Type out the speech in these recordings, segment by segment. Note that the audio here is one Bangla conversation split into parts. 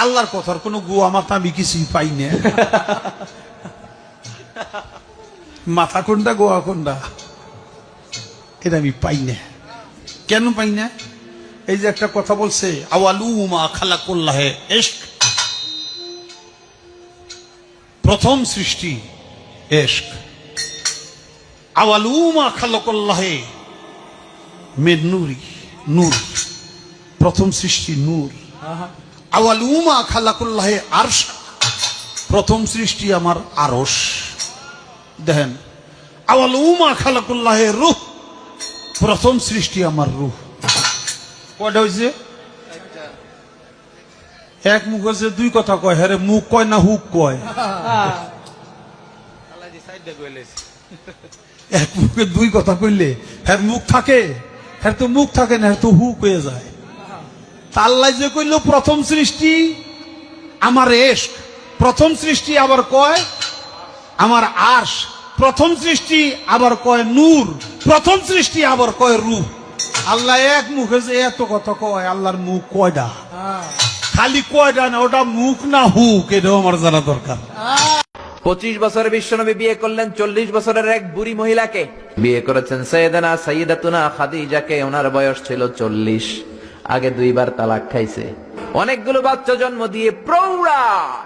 আল্লাহর কথার কোনো গুয়া মাথা আমি কিছুই পাই না। মাথা কোনটা গোয়া কোনটা এটা আমি পাই না। কেন পাই না? এই যে একটা কথা বলছে, আওয়ালুমা খালাকুল্লাহে ইশক, প্রথম সৃষ্টি ইশক। আওয়ালুমা খালাকুল্লাহে মিন নূরি, নূর, প্রথম সৃষ্টি নূর। আওয়ালুমা খালাকুল্লাহে আরশ, প্রথম সৃষ্টি আমার আরশ। দেখেন, আওয়ালুমা খালাকুল্লাহে রূহ, প্রথম সৃষ্টি আমার রূহ। কয়টা হয়েছে? এক মুখ হচ্ছে দুই কথা কয়, হ্যাঁ রে, মুখ কয় না হুক কয়? এক মুখে দুই কথা কইলে হ্যাঁ মুখ থাকে, হ্যাঁ তো মুখ থাকে না, হ্যাঁ তো হুক হয়ে যায়। আল্লাহ যে কইল প্রথম সৃষ্টি আমার ইশক, প্রথম সৃষ্টি আবার কয় আমার আরশ, প্রথম সৃষ্টি আবার কয় নূর, প্রথম সৃষ্টি আবার কয় রূহ। আল্লাহ এক মুখে যে এত কথা কয়, আল্লাহর মুখ কয়টা? খালি কয়টা না, ওটা মুখ না হুক, এটাও আমার জানা দরকার। 25 বছরে বিশ্বনবী বিয়ে করলেন 40 বছরের এক বুড়ি মহিলাকে। বিয়ে করেছেন সাইয়েদানা সাইয়্যিদাতুনা খাদিজাকে, ওনার বয়স ছিল 40। আগে 2 বার তালাক খাইছে, অনেকগুলো বাচ্চা জন্ম দিয়ে প্রৌঢ়া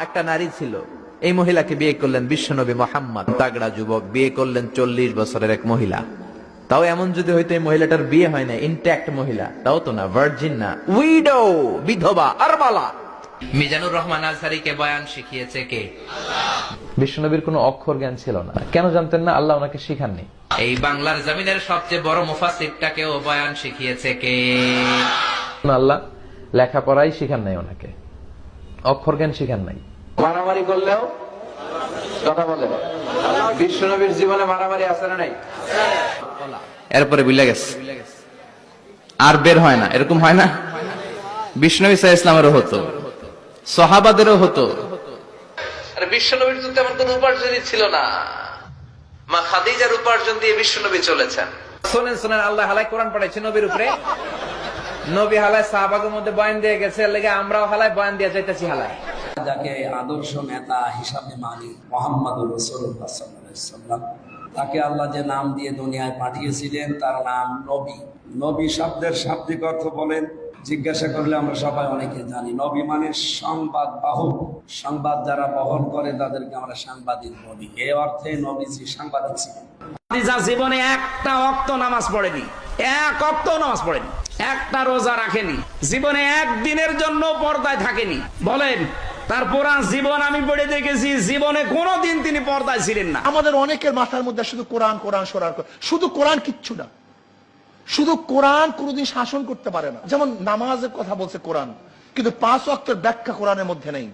একটা নারী ছিল। এই মহিলাকে বিয়ে করলেন বিশ্বনবী মুহাম্মদ। তাগড়া যুবক বিয়ে করলেন 40 বছরের এক মহিলা। তাও এমন যদি হয়তো এই মহিলাটার বিয়ে হয় না, ইনট্যাক্ট মহিলা, তাও তো না, ভার্জিন না, উইডো, বিধবা, আরমালা। মিজানুর রহমান আজহারীকে বয়ান শিখিয়েছে কে? বিশ্বনবীর কোনো অক্ষর জ্ঞান ছিল না। কেন জানতেন না? আল্লাহ ওনাকে শিখাননি। এই বাংলার জমিনের সবচেয়ে বড় মুফাসসিরটাকেও বয়ান শিখিয়েছে কে? আল্লাহ লেখাপড়াই শিখান নাই ওনাকে, অক্ষর জ্ঞান শিখান নাই। মারামারি করলেও কথা বলে। বিশ্বনবীর জীবনে মারামারি আছে না নাই? এরপরে বুঝলে গেছে, আর বের হয় না। এরকম হয় না? বিশ্বনবী সাল্লাল্লাহু আলাইহি ওয়াসাল্লামেরও হতো, সাহাবাদেরও হতো। আর বিশ্বনবীর তো তেমন কোনো উপার্জনই ছিল না। মা খাদিজার উপার্জন দিয়ে বিশ্বনবী চলেছেন। শুনেন শুনেন, আল্লাহ হালাই কোরআন পাঠাইছে নবীর উপরে। নবী হালাই সাহাবাদের মধ্যে বয়ান দিয়ে গেছে, এর লাগি আমরাও হালাই বয়ান দিয়ে যাইতেছি হালাই। যাকে আদর্শ নেতা হিসাবে মানি, মুহাম্মদুর রাসূলুল্লাহ সাল্লাল্লাহু আলাইহি ওয়াসাল্লাম, তাকে আল্লাহ যে নাম দিয়ে দুনিয়ায় পাঠিয়েছিলেন তার নাম নবী। নবী শব্দের শাব্দিক অর্থ বলেন, জিজ্ঞাসা করলে আমরা সবাই অনেকে জানি। নবী মানে সংবাদ বাহক, সংবাদ যারা বহন করে তাদেরকে আমরা সাংবাদিক বলি। এই অর্থে নবীজি সাংবাদিক ছিলেন। খাদিজা জীবনে একটা ওয়াক্ত নামাজ পড়েনি, এক ওয়াক্ত নামাজ পড়েনি, একটা রোজা রাখেনি, জীবনে একদিনের জন্য পর্দায় থাকেনি। বলেন, তার পুরা জীবন আমি পড়ে দেখেছি, জীবনে কোনোদিন তিনি পর্দায় ছিলেন না। আমাদের অনেকের মাথার মধ্যে শুধু কোরআন কোরআন সরার, শুধু কোরআন কিচ্ছু না, শুধু কোরআন কোনোদিন শাসন করতে পারে না। যেমন নামাজের কথা বলছে কোরআন, কিন্তু 5 ওয়াক্তের ব্যাখ্যা কোরআনের মধ্যে নেই।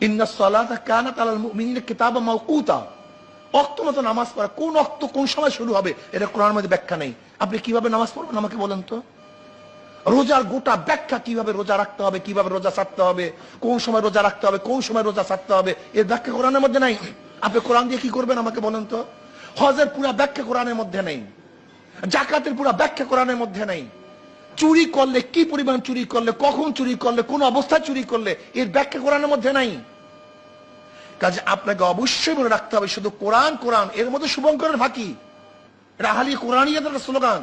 ইন্নাস সালাতা কানাত আলাল মুমিনিনা কিতাবাম মাওকুতা, ওয়াক্ত মতো নামাজ পড়া, কোন ওয়াক্ত কোন সময় শুরু হবে এটা কোরআনের মধ্যে ব্যাখ্যা নেই। আপনি কিভাবে নামাজ পড়বেন আমাকে বলেন তো? রোজার গোটা ব্যাখ্যা, কিভাবে রোজা রাখতে হবে, কিভাবে রোজা ছাড়তে হবে, কোন সময় রোজা রাখতে হবে, কোন সময় রোজা ছাড়তে হবে, এর ব্যাখ্যা কোরআনের মধ্যে নাই। আপনি কোরআন দিয়ে কি করবেন আমাকে বলেন তো? হজের পুরো ব্যাখ্যা কোরআনের মধ্যে নেই, জাকাতের পুরো ব্যাখ্যা কোরআনের মধ্যে নেই। চুরি করলে কি পরিমাণ চুরি করলে, কখন চুরি করলে, কোন অবস্থায় চুরি করলে, এর ব্যাখ্যা কোরআনের মধ্যে নাই। কাজে আপনাকে অবশ্যই মনে রাখতে হবে শুধু কোরআন কোরআন, এর মধ্যে শুভঙ্করের ফাঁকি, এটা আহলি কোরআনিয়াতের স্লোগান।